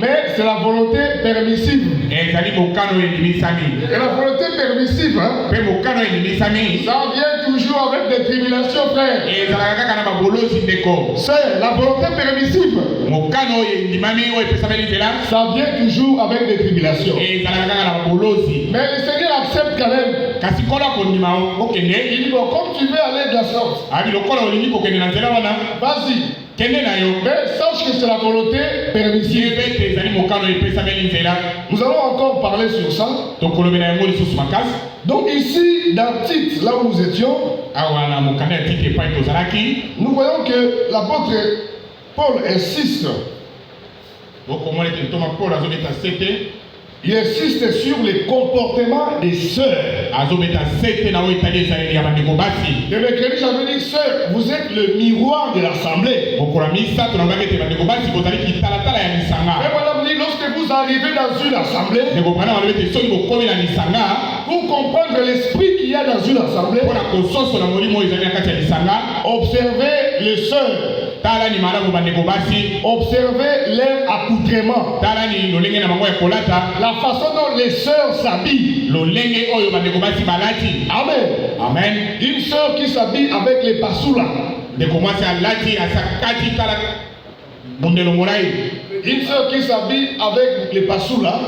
Mais c'est la volonté permissive. Et la volonté permissive, ça vient toujours avec des tribulations, frère. C'est la volonté permissive. Ça vient toujours avec des tribulations. Mais le Seigneur accepte quand même. Il dit, bon, comme tu veux aller de la sorte, vas-y. Mais sache que c'est la volonté permissive. Nous allons encore parler sur ça. Donc ici, dans le titre, là où nous étions, nous voyons que l'apôtre Paul insiste. Il insiste sur les comportements des sœurs. Le mercredi, j'avais dit, sœurs, vous êtes le miroir de l'assemblée. Mais madame dit, lorsque vous arrivez dans une assemblée, pour comprendre l'esprit qu'il y a dans une assemblée, observez les sœurs. Observez leur accoutrement. La façon dont les sœurs s'habillent. Amen. Amen. Une sœur qui s'habille avec les pasoulas. Une sœur qui s'habille avec les pasoulas.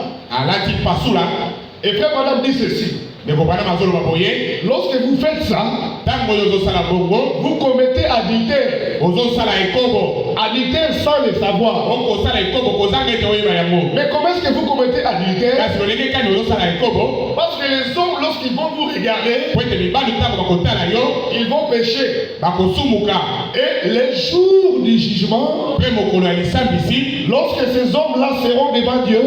Et frère madame dit ceci. Lorsque vous faites ça, vous commettez adultère. Adultère sans le savoir. Mais comment est-ce que vous commettez adultère? Parce que les hommes, lorsqu'ils vont vous regarder, ils vont pécher. Et les jours du jugement, lorsque ces hommes-là seront devant Dieu,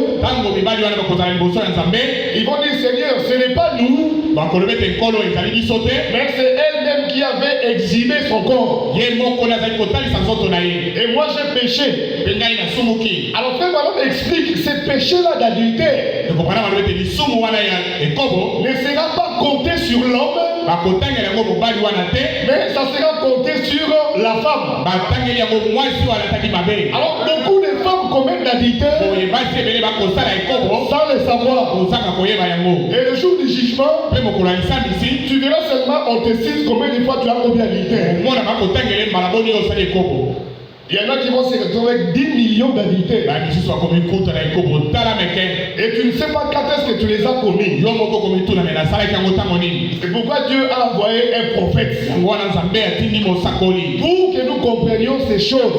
ils vont dire, Seigneur, ce n'est pas nous, mais c'est elle-même qui avait exhibé son corps. Et moi j'ai péché. Alors frère Madame explique, ce péché-là d'adultère ne sera pas compté sur l'homme, mais ça sera compté sur la femme. Alors beaucoup de femmes commettent l'adultère sans le savoir. Et le jour du jugement, tu verras seulement on te cite combien de fois tu as commis l'adultère. Il y en a qui vont se retrouver avec 10 millions d'adultères. Et tu ne sais pas quand est-ce que tu les as commis. C'est pourquoi Dieu a envoyé un prophète pour que nous comprenions ces choses.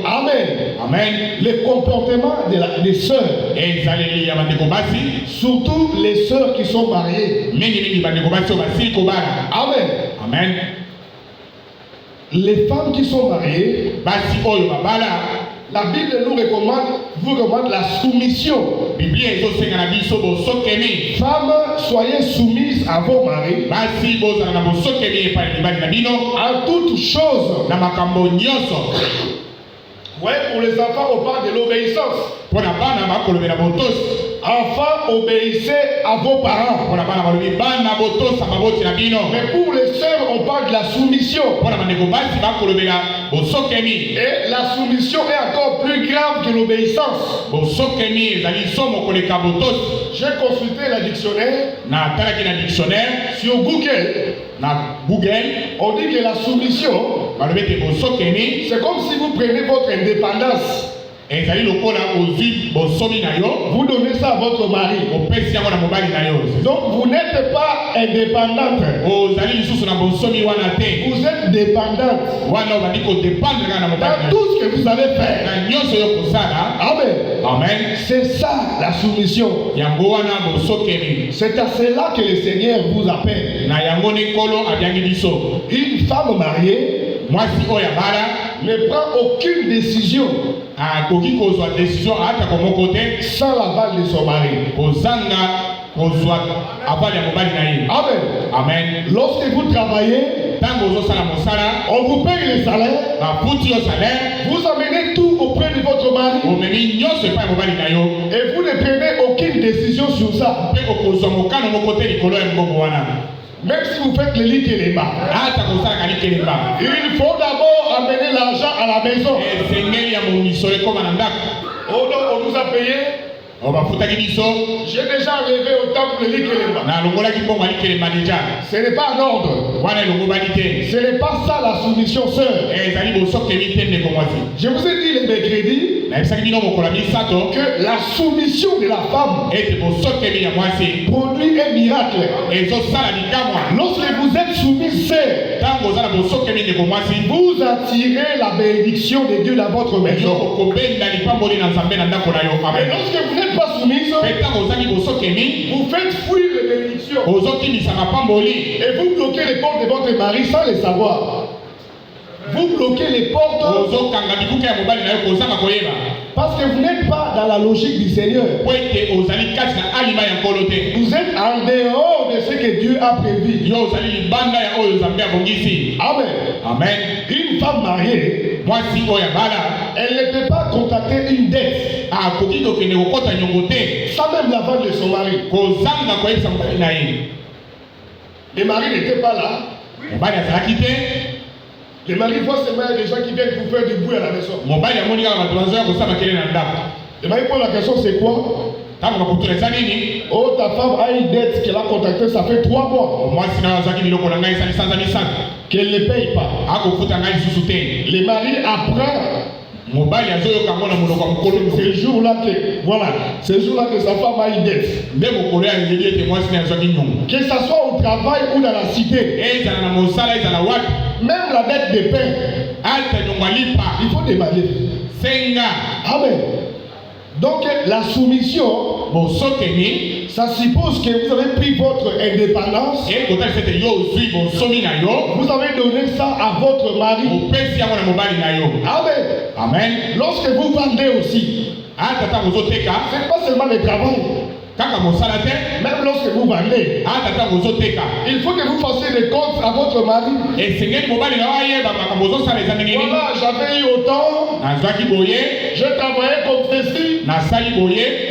Amen. Amen. Les comportements des sœurs, surtout les sœurs qui sont mariées. Amen. Amen. Les femmes qui sont mariées, la Bible nous recommande la soumission. Femmes, soyez soumises à vos maris en toutes choses. Ouais, pour les enfants, on parle de l'obéissance. Enfants, obéissez à vos parents. Mais pour les sœurs, on parle de la soumission. Et la soumission est encore plus grave que l'obéissance. J'ai consulté le dictionnaire. Sur Google, on dit que la soumission, c'est comme si vous prenez votre indépendance. Vous donnez ça à votre mari. Donc vous n'êtes pas indépendante. Vous êtes dépendante. Dans tout ce que vous allez faire. Amen. Amen. C'est ça la soumission. C'est à cela que le Seigneur vous appelle. Une femme mariée ne prend aucune décision sans l'aval de son mari. Amen. Amen. Lorsque vous travaillez, on vous paye le salaire. Vous amenez tout auprès de votre mari. Et vous ne prenez aucune décision sur ça. Même si vous faites le lit Kéléba, il faut d'abord amener l'argent à la maison. Oh non, on nous a payé. J'ai déjà rêvé autant pour le lit Kéléba. Ce n'est pas un ordre. Ce n'est pas ça la soumission, sœur. Je vous ai dit le mercredi que la soumission de la femme produit un miracle. Lorsque vous êtes soumis, vous attirez la bénédiction de Dieu dans votre maison. Et lorsque vous n'êtes pas soumise, vous faites fuir les bénédictions. Et vous bloquez les portes de votre mari sans le savoir. Vous bloquez les portes parce que vous n'êtes pas dans la logique du Seigneur. Vous êtes en dehors de ce que Dieu a prévu. Amen. Amen. Une femme mariée, elle ne peut pas contacter une dette sans même la vente de son mari. Le mari n'était pas là. Le mari voit seulement des gens qui viennent vous faire du bruit à la maison. Le mari pose la question, c'est quoi? Oh, ta femme a une dette qu'elle a contactée, ça fait 3 mois. Qu'elle ne paye pas. Le mari apprend. C'est ce jour-là que sa femme a une dette. Que ce soit au travail ou dans la cité. Même la dette de pain. Il faut demander. Amen. Donc la soumission, ça suppose que vous avez pris votre indépendance. Vous avez donné ça à votre mari. Amen. Amen. Lorsque vous vendez aussi, c'est pas seulement le travail. Même lorsque vous vendez, il faut que vous fassiez des comptes à votre mari. Voilà, j'avais eu autant, j'ai travaillé comme ceci,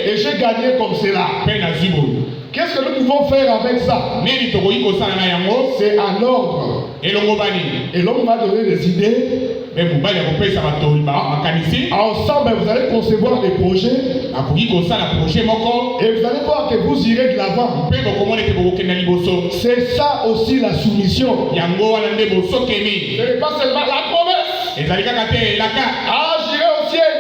et j'ai gagné comme cela. Qu'est-ce que nous pouvons faire avec ça? C'est un ordre. Et l'homme va donner des idées. Ensemble, vous allez concevoir des projets. Et vous allez voir que vous irez de l'avant. C'est ça aussi la soumission. Ce n'est pas seulement la promesse. Ah, j'irai au ciel.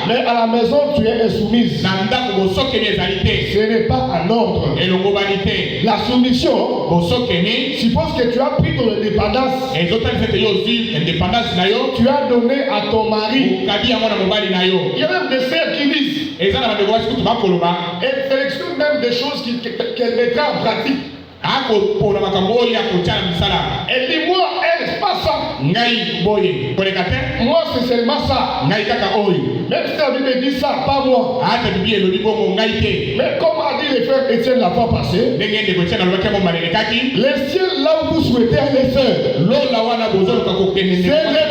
Mais à la maison, tu es insoumise. Ce n'est pas un ordre. La soumission suppose que tu as pris ton indépendance. Tu as donné à ton mari. Il y a même des sœurs qui disent, elle sélectionne même des choses qu'elle mettra en pratique. Elle dit, moi, elle, c'est pas ça. Moi, c'est seulement ça. Même si la Bible dit ça, pas moi. Mais comme a dit le frère Étienne la fois passée, le ciel là où vous souhaitez aller, sœur, ce n'est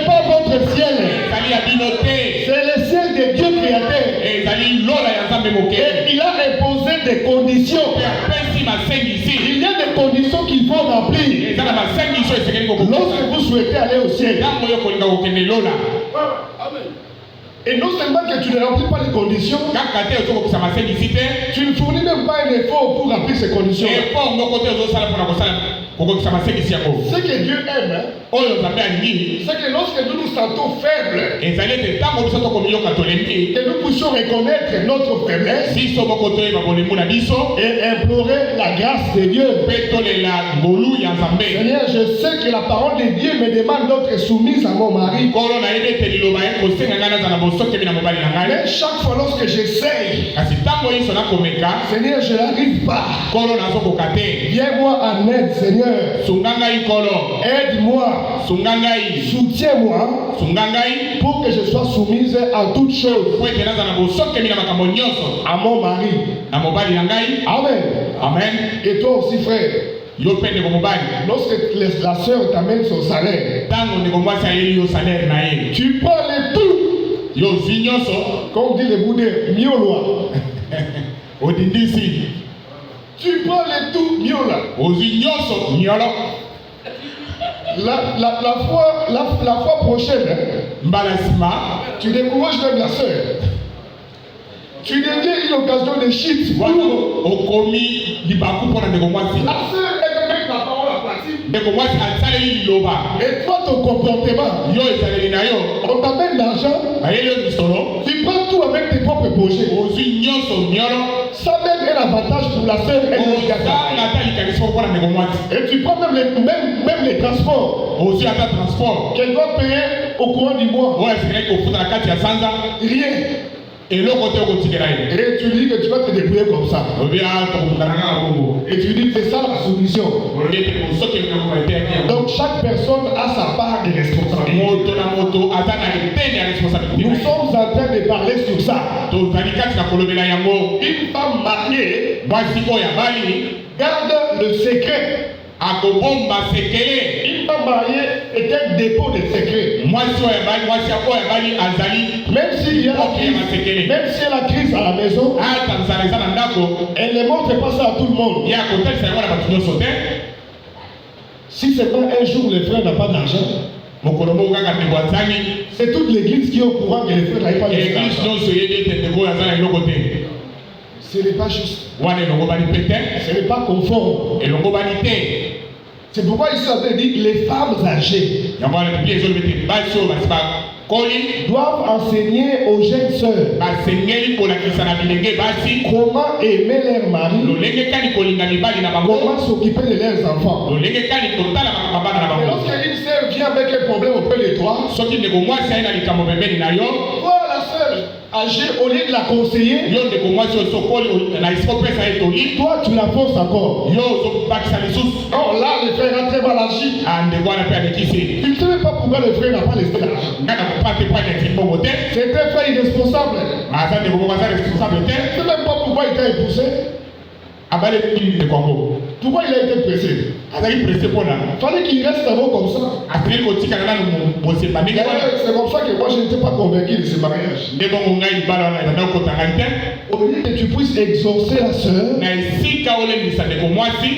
pas votre ciel. C'est le ciel de Dieu créateur. Et il a imposé des conditions. Il y a des conditions qu'il faut remplir lorsque vous souhaitez aller au ciel. Et non seulement que tu ne remplis pas les conditions, tu ne fournis même pas un effort pour remplir ces conditions. Ce que Dieu aime, c'est que lorsque nous nous sentons faibles, que nous puissions reconnaître notre faiblesse et implorer la grâce de Dieu. Seigneur, je sais que la parole de Dieu me demande d'être soumise à mon mari. Mais chaque fois lorsque j'essaye, Seigneur, je n'arrive pas. Viens-moi en aide, Seigneur. Aide-moi. Soutiens-moi pour que je sois soumise à toutes choses à mon mari. Amen. Amen. Et toi aussi, frère, lorsque la sœur t'amène son salaire, tu prends le tout. Comme dit le Bouddha, mieux loin. Tu prends les tout miola. La fois prochaine, tu décourages même la soeur. Tu deviens une occasion de shit. La soeur, elle te met la parole en pratique. Et toi, ton comportement, on t'amène l'argent. Tu prends tout avec tes propres projets. Ça même est l'avantage pour la soeur. Et tu prends même les transports. Qu'elle doit payer au courant du mois. Rien. Et tu dis que tu vas te débrouiller comme ça. Et tu dis que c'est ça la solution. Donc chaque personne a sa part de responsabilité. Nous sommes en train de parler sur ça. Une femme mariée garde le secret. Une femme mariée est un dépôt de secret. Même s'il y a la crise à la maison, elle ne montre pas ça à tout le monde. Si c'est pas un jour le frère n'a pas d'argent, c'est toute l'église qui est au courant que le frère n'a pas d'argent. Ce n'est pas juste. Ce n'est pas conforme. C'est pourquoi il s'avait dit les femmes âgées doivent enseigner aux jeunes sœurs comment aimer leur mari, comment s'occuper de leurs enfants. Et lorsqu'une sœur vient avec un problème auprès de toi, la sœur âgée, au lieu de la conseiller, toi tu la forces encore. Oh là, le frère a très mal agi. Tu ne sais même pas pourquoi le frère n'a pas laissé l'argent. C'est un frère irresponsable. Tu ne sais même pas pourquoi il t'a épousé. Pourquoi il a été pressé? Il fallait qu'il reste d'abord comme ça. C'est comme ça que moi je n'étais pas convaincu de ce mariage. Au lieu que tu puisses exaucer la soeur,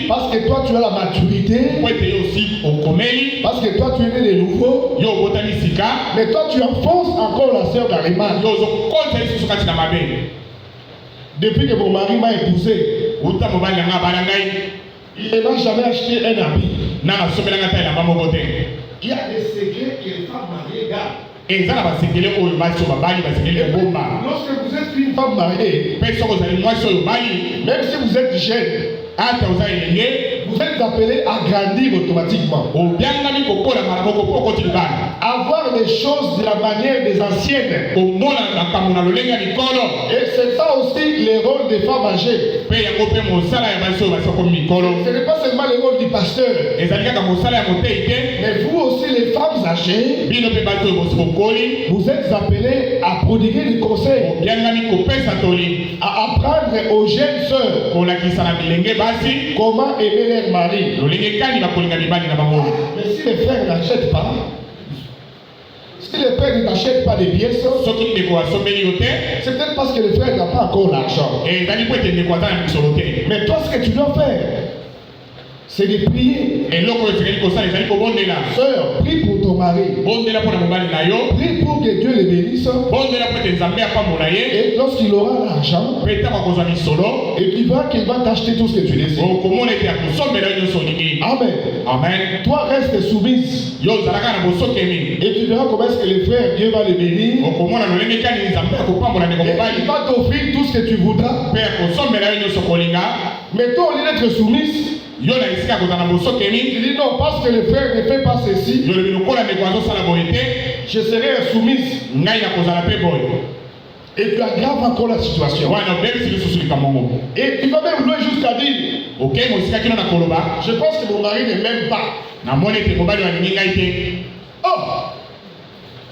parce que toi tu as la maturité, parce que toi tu es né de nouveau, mais toi tu enfonces encore la soeur dans les mains. Depuis que mon mari m'a épousé, il n'a jamais acheté un habit. Il y a des secrets que les femmes mariées gardent. Lorsque vous êtes une femme mariée, même si vous êtes jeune, vous êtes appelé à grandir automatiquement. Avoir les choses de la manière des anciennes. Et c'est ça aussi le rôle des femmes âgées. Ce n'est pas seulement le rôle du pasteur. Mais vous aussi les femmes âgées, vous êtes appelés à prodiguer des conseils. À apprendre aux jeunes sœurs comment aimer leur mari. Mais si les frères n'achètent pas, si les frères ne t'achètent pas des pièces, c'est peut-être parce que le frère n'a pas encore l'argent. Mais toi, ce que tu dois faire, c'est de prier. Sœur, prie pour ton mari. Prie pour que Dieu le bénisse. Et lorsqu'il aura l'argent, et tu verras qu'il va t'acheter tout ce que tu désires. Amen. Amen. Toi, reste soumise. Et tu verras comment est-ce que le frère Dieu va le bénir. Et il va t'offrir tout ce que tu voudras. Mais toi, au lieu d'être soumise, tu dis non, parce que le frère ne fait pas ceci, je serai insoumise. Et tu aggraves encore la situation. Et tu vas même loin jusqu'à dire, je pense que mon mari ne m'aime pas. Oh,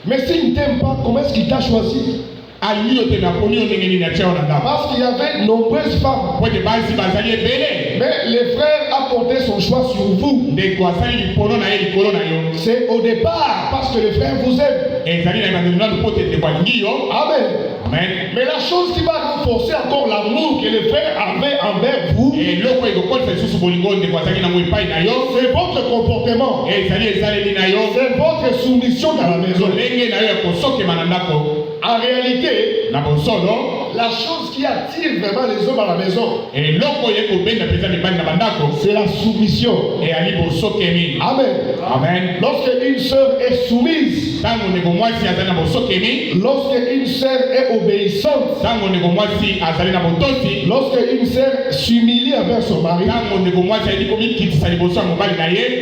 mais s'il ne t'aime pas, comment est-ce qu'il t'a choisi? Parce qu'il y avait nombreuses femmes. Mais le frère a porté son choix sur vous. C'est au départ parce que le frère vous aime. Amen. Amen. Mais la chose qui va renforcer encore l'amour que les frères avaient envers vous, c'est votre comportement. C'est votre soumission dans la maison. En réalité, la chose qui attire vraiment les hommes à la maison, c'est la soumission. Amen. Amen. Lorsque une sœur est soumise, lorsque une sœur est obéissante, lorsque une sœur s'humilie envers son mari,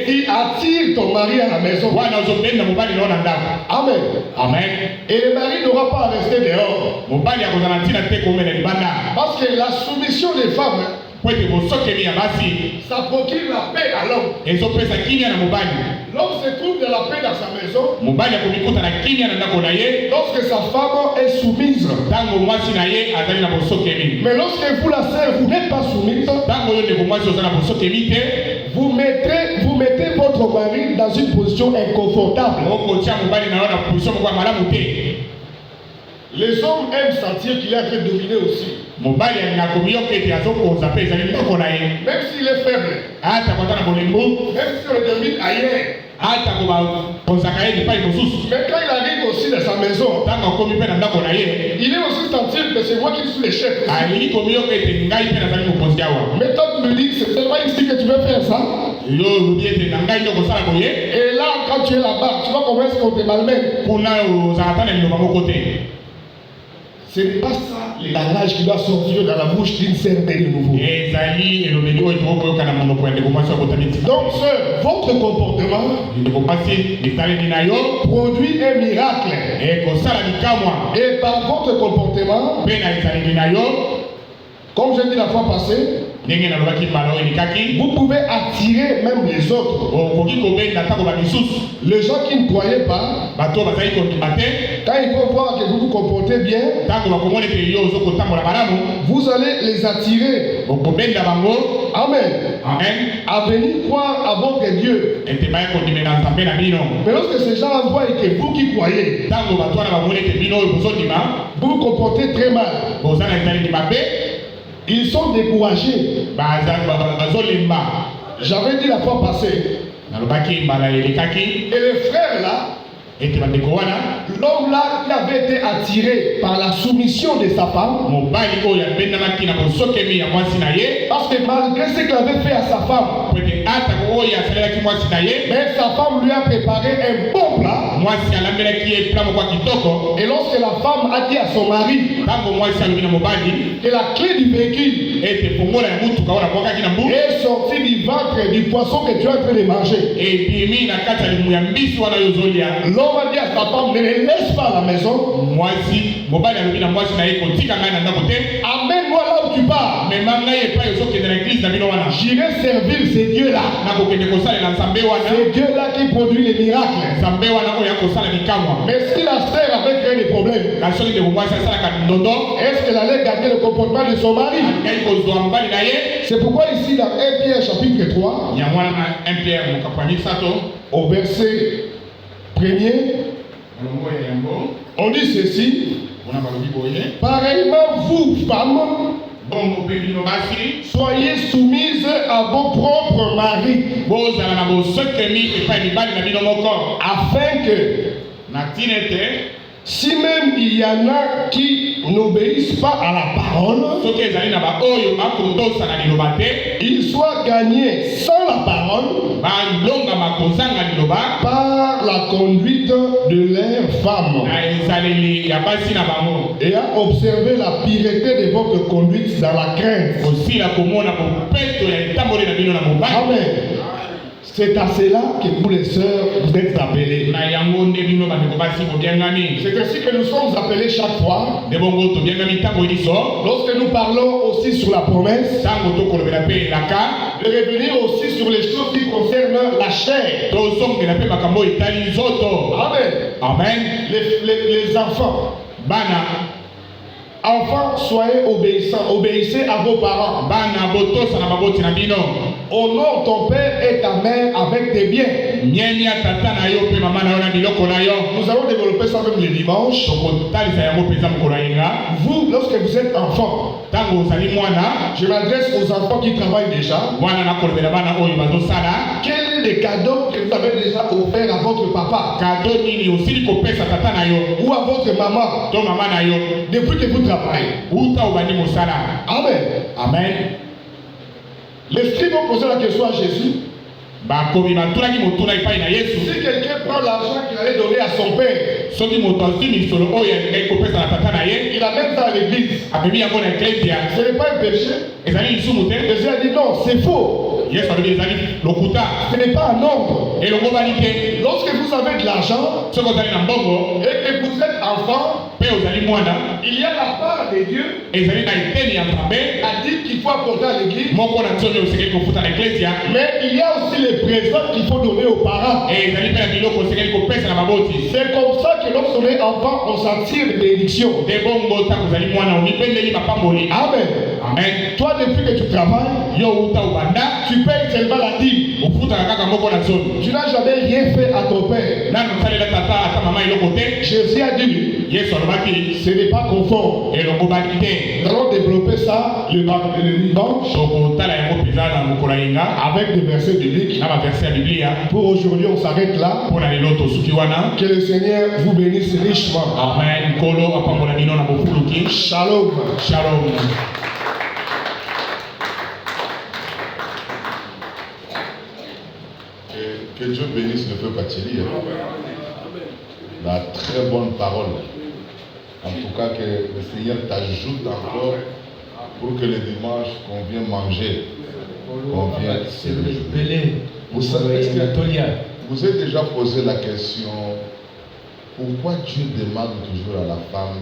il attire ton mari à la maison. Amen. Amen. Et le mari n'aura pas à rester dehors. Parce que la soumission des femmes, ça procure la paix à l'homme. L'homme se trouve de la paix dans sa maison lorsque sa femme est soumise. Mais lorsque vous, la sœur, vous n'êtes pas soumise, vous mettez votre mari dans une position inconfortable. Les hommes aiment sentir qu'il est en train de dominer aussi. Même s'il est faible, même si on le domine ailleurs. Mais quand il arrive aussi dans sa maison, il est aussi sentir que c'est moi qui suis le chef. Mais toi tu me dis, c'est seulement ici que tu veux faire ça. Et là, quand tu es là-bas, tu vois comment est-ce qu'on te malmène. Ce n'est pas ça le langage qui doit sortir dans la bouche d'une sœur de nouveau. Donc, sœur, votre comportement produit un miracle. Et par votre comportement, comme j'ai dit la fois passée, vous pouvez attirer même les autres. Les gens qui ne croyaient pas, quand ils vont voir que vous vous comportez bien, vous allez les attirer. Amen. À venir croire à votre Dieu. Mais lorsque ces gens voient que vous qui croyez, vous vous comportez très mal, ils sont découragés. J'avais dit la fois passée. Et le frère là, l'homme là qui avait été attiré par la soumission de sa femme, parce que malgré ce qu'il avait fait à sa femme, mais sa femme lui a préparé un bon plat. Et lorsque la femme a dit à son mari que la clé du véhicule est sortie du ventre du poisson que tu es en train de manger, l'homme a dit à sa femme, ne les laisse pas à la maison. Amène-moi là où tu pars. J'irai servir ces dieux-là. Ces dieux-là qui produisent les miracles. Mais si la sœur avait créé des problèmes, est-ce qu'elle allait garder le comportement de son mari? C'est pourquoi ici dans 1 Pierre chapitre 3, au verset 1er, on dit ceci: pareillement vous, femmes, soyez soumises à vos propres maris, afin que, si même il y en a qui n'obéissent pas à la parole, ils soient gagnés sans la parole par la conduite de leurs femmes, et à observer la pureté de votre conduite dans la crainte. Amen. C'est à cela que vous les sœurs, vous êtes appelés. C'est ainsi que nous sommes appelés chaque fois. Lorsque nous parlons aussi sur la promesse, de revenir aussi sur les choses qui concernent la chair. Amen. Amen. Les enfants. Enfants, soyez obéissants. Obéissez à vos parents. honore ton père et ta mère avec tes biens. Nous allons développer ça même le dimanche. Vous, lorsque vous êtes enfant, je m'adresse aux enfants qui travaillent déjà. Quel est le cadeau que vous avez déjà offert à votre papa ou à votre maman depuis que vous travaillez? Amen. Amen. Les scribes ont posé la question à Jésus. Si quelqu'un prend l'argent qu'il allait donner à son père, il amène ça à l'église, ce n'est pas un péché. Jésus a dit non, c'est faux. Ce n'est pas un ordre. Lorsque vous avez de l'argent et que vous êtes enfant, il y a la part de Dieu a dit qu'il faut apporter à l'église, mais il y a aussi les présents qu'il faut donner aux parents. C'est comme ça que lorsqu'on est enfant, on s'en tire de bénédiction. Amen. Amen. Toi, depuis que tu travailles, tu payes seulement la dîme. Tu n'as jamais rien fait à ton père. Jésus a dit, ce n'est pas conforme. Nous allons développer ça le dimanche avec des versets bibliques. Pour aujourd'hui, on s'arrête là. Que le Seigneur vous bénisse richement. Amen. Shalom. Shalom. Que Dieu bénisse le feu Pacheli. La très bonne parole. En tout cas, que le Seigneur t'ajoute encore pour que le dimanche qu'on vient manger, qu'on vient se réjouir. Vous savez, est-ce que vous avez déjà posé la question, pourquoi Dieu demande toujours à la femme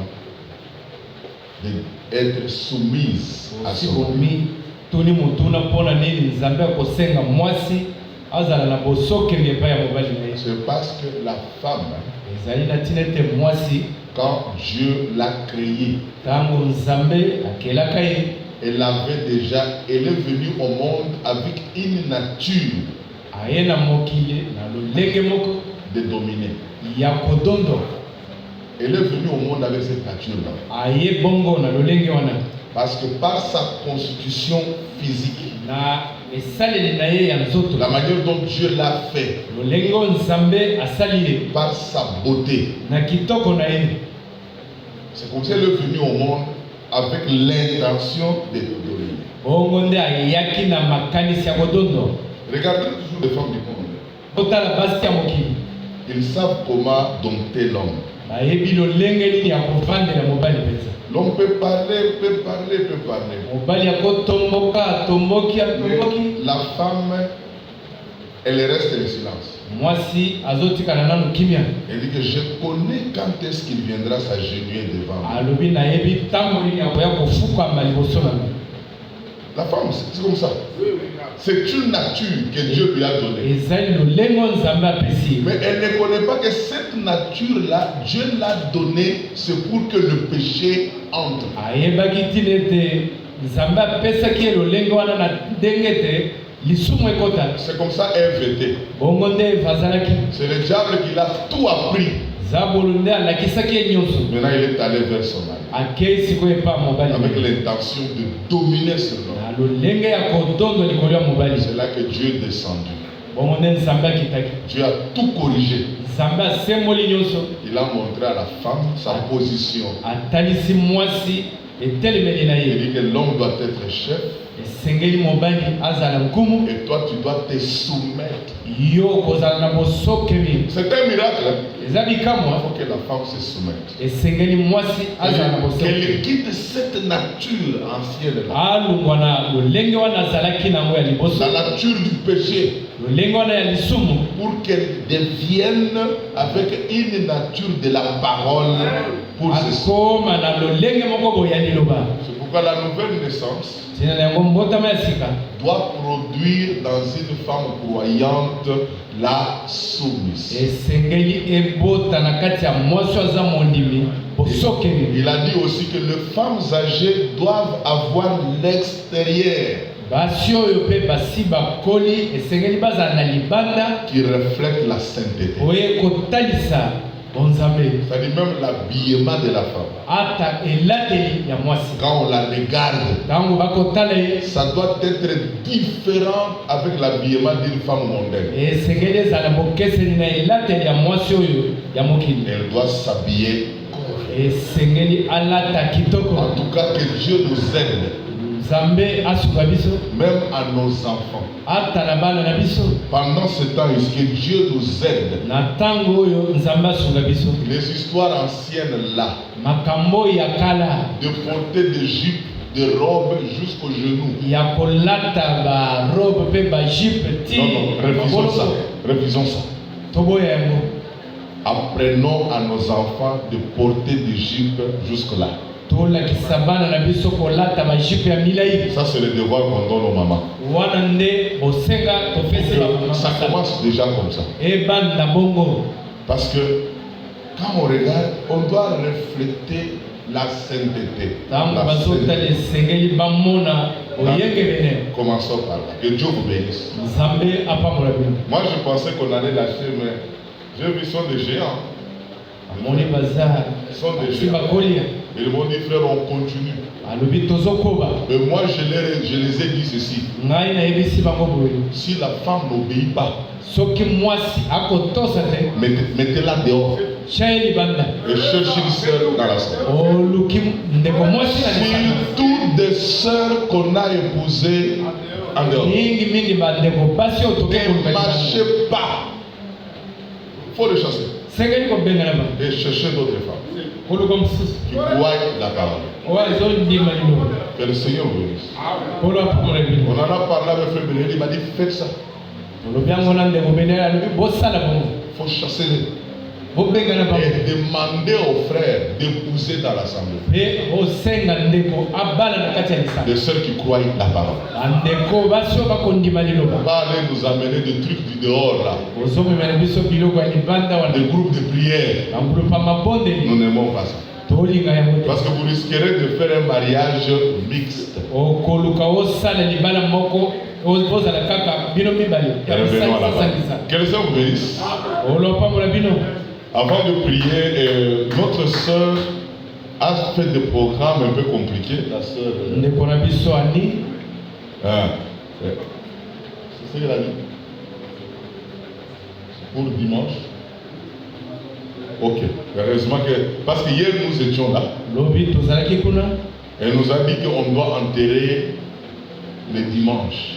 d'être soumise à son mari? C'est parce que la femme, quand Dieu l'a créée, elle est venue au monde avec une nature de dominer. Elle est venue au monde avec cette nature-là. Parce que par sa constitution physique, la manière dont Dieu l'a fait, par sa beauté, c'est comme si elle est venue au monde avec l'intention de dominer. Regardez toujours les femmes du monde. Ils savent comment dompter l'homme. L'homme peut parler. Mais la femme, elle reste en silence. Elle dit que je connais quand est-ce qu'il viendra s'agenouiller devant moi. La femme, c'est comme ça. C'est une nature que Dieu lui a donnée. Mais elle ne connaît pas que cette nature-là, Dieu l'a donnée, c'est pour que le péché entre. C'est comme ça Ève était. C'est le diable qui l'a tout appris. Maintenant il est allé vers son mari avec l'intention de dominer sur l'homme. C'est là que Dieu est descendu. Dieu a tout corrigé. Il a montré à la femme sa position. Il dit que l'homme doit être chef. Et toi tu dois te soumettre. C'est un miracle. Il faut que la femme se soumette. Qu'elle quitte cette nature ancienne là. La nature du péché. Pour qu'elle devienne avec une nature de la parole pour ceci. C'est pourquoi la nouvelle naissance doit produire dans une femme croyante la soumission. Il a dit aussi que les femmes âgées doivent avoir l'extérieur qui reflète la sainteté. C'est-à-dire même l'habillement de la femme. Quand on la regarde, ça doit être différent avec l'habillement d'une femme mondaine. Elle doit s'habiller. En tout cas, que Dieu nous aide. Même à nos enfants. Pendant ce temps, est-ce que Dieu nous aide? Les histoires anciennes là, de porter des jupes, des robes jusqu'aux genoux. Non, refusons ça. Refusons ça. Apprenons à nos enfants de porter des jupes jusque-là. Ça, c'est le devoir qu'on donne aux mamans. Ça commence déjà comme ça. Parce que quand on regarde, on doit refléter la sainteté. Commençons par là. Que Dieu vous bénisse. Moi, je pensais qu'on allait lâcher, mais j'ai vu son des géants. Sont des géants. Ils m'ont dit, frère, on continue. Mais moi, je les ai dit ceci. Si la femme n'obéit pas, mettez-la dehors. Et cherchez une sœur dans la salle. Surtout des sœurs qu'on a épousées en dehors. Ne marchez pas. Il faut les chasser. Et chercher d'autres femmes qui croient la parole. Que le Seigneur vous bénisse. On en a parlé avec Frère Bénédicte, il m'a dit faites ça. Il faut chasser les. Et demander aux frères d'épouser dans l'assemblée des sœurs qui croient la parole. On va aller nous amener des trucs du dehors là. Des groupes de prière. Nous n'aimons pas ça. Parce que vous risquerez de faire un mariage mixte. Que le Seigneur vous bénisse. Avant de prier, notre sœur a fait des programmes un peu compliqués. La sœur. C'est ce qu'elle a dit. Pour dimanche. Ok. Heureusement que. Parce qu'hier nous étions là. Elle nous a dit qu'on doit enterrer le dimanche.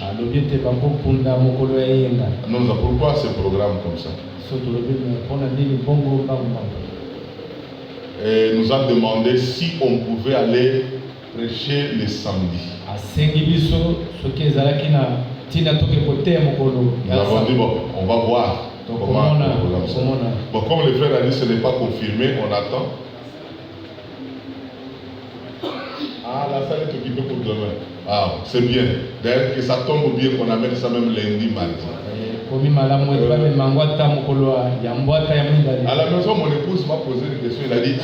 Nous, pourquoi ce programme comme ça? Et nous a demandé si on pouvait aller prêcher le samedi. Nous avons dit bon, on va voir comment. Bon, comme le frère a dit, ce n'est pas confirmé, on attend. Ah, la salle est occupée pour demain. Ah, c'est bien. D'ailleurs, que ça tombe bien qu'on amène ça même lundi, mardi. À la maison, mon épouse m'a posé une question. Elle a dit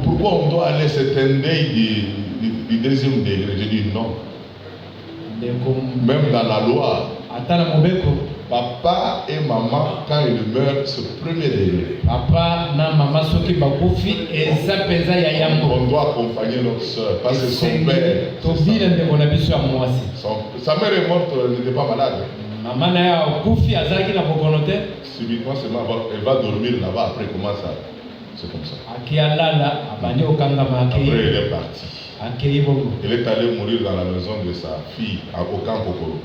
pourquoi on doit aller s'éteindre du deuxième degré? J'ai dit non. Même dans la loi, papa et maman, quand ils meurent, c'est le premier degré. On doit accompagner notre soeur parce que son père. Sa mère est morte, elle n'était pas malade. Subitement, elle va dormir là-bas. Après, comment ça? C'est comme ça. Après, elle est partie. Elle est allée mourir dans la maison de sa fille, au camp Kokoro.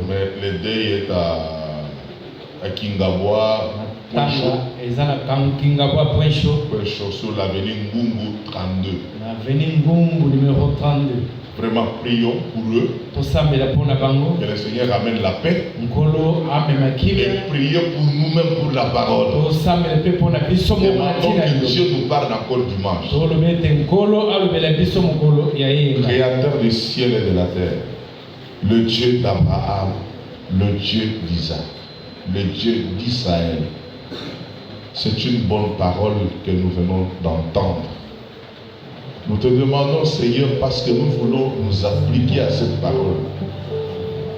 Mais le deuil est à Kingabwa, sur l'avenue Ngungu 32. Vraiment, prions pour eux. Que le Seigneur amène la paix. Et prions pour nous-mêmes pour la parole. Demandons que Dieu nous parle encore dimanche. Créateur du ciel et de la terre, le Dieu d'Abraham, le Dieu d'Isaac, le Dieu d'Israël. C'est une bonne parole que nous venons d'entendre. Nous te demandons, Seigneur, parce que nous voulons nous appliquer à cette parole.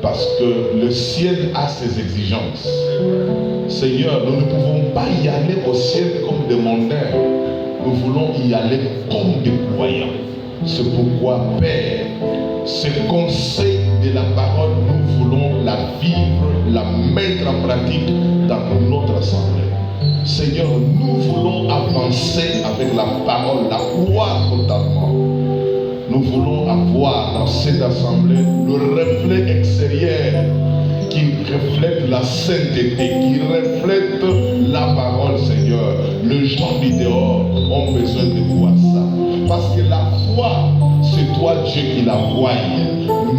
Parce que le ciel a ses exigences. Seigneur, nous ne pouvons pas y aller au ciel comme des mondains. Nous voulons y aller comme des croyants. C'est pourquoi, Père, ce conseil de la parole, nous voulons la vivre, la mettre en pratique dans notre assemblée. Seigneur, nous voulons avancer avec la parole, la croire totalement. Nous voulons avoir dans cette assemblée le reflet extérieur qui reflète la sainteté, qui reflète la parole, Seigneur. Les gens du dehors ont besoin de voir ça. Parce que la foi, c'est toi Dieu qui la voit.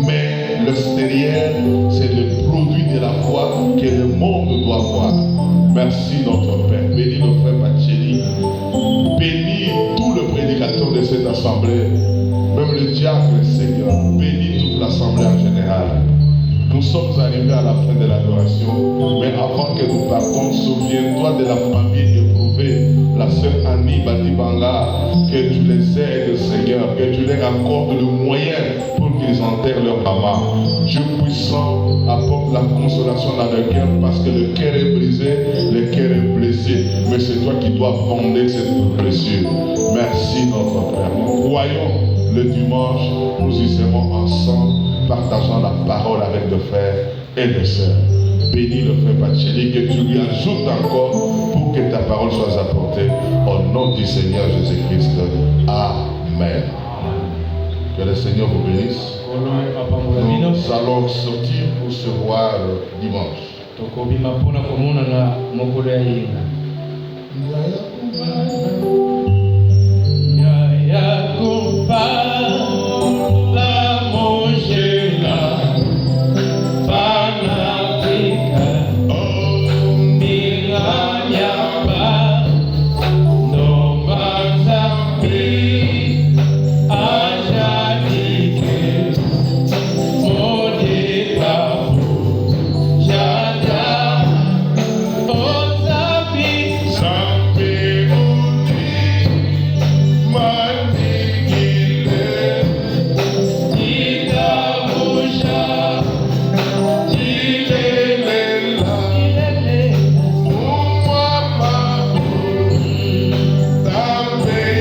Mais l'extérieur, c'est le produit de la foi que le monde doit voir. Merci notre Père. Bénis nos frères Pacheli. Bénis tous les prédicateurs de cette assemblée. Même le diacre, Seigneur. Bénis toute l'assemblée en général. Nous sommes arrivés à la fin de l'adoration. Mais avant que nous partons, souviens-toi de la famille éprouvée. La sœur Annie Batibanga. Que tu les aides, Seigneur. Que tu leur accordes le moyen pour qu'ils enterrent leur maman. Dieu puissant, apporte la consolation dans le cœur parce que le cœur est brisé, le cœur est blessé. Mais c'est toi qui dois fonder cette blessure. Merci notre Père. Nous croyons le dimanche, nous y serons ensemble, partageant la parole avec les frères et les sœurs. Bénis le frère Pacheli, que tu lui ajoutes encore pour que ta parole soit apportée au nom du Seigneur Jésus-Christ. Amen. Que le Seigneur vous bénisse. Nous allons sortir pour se voir dimanche.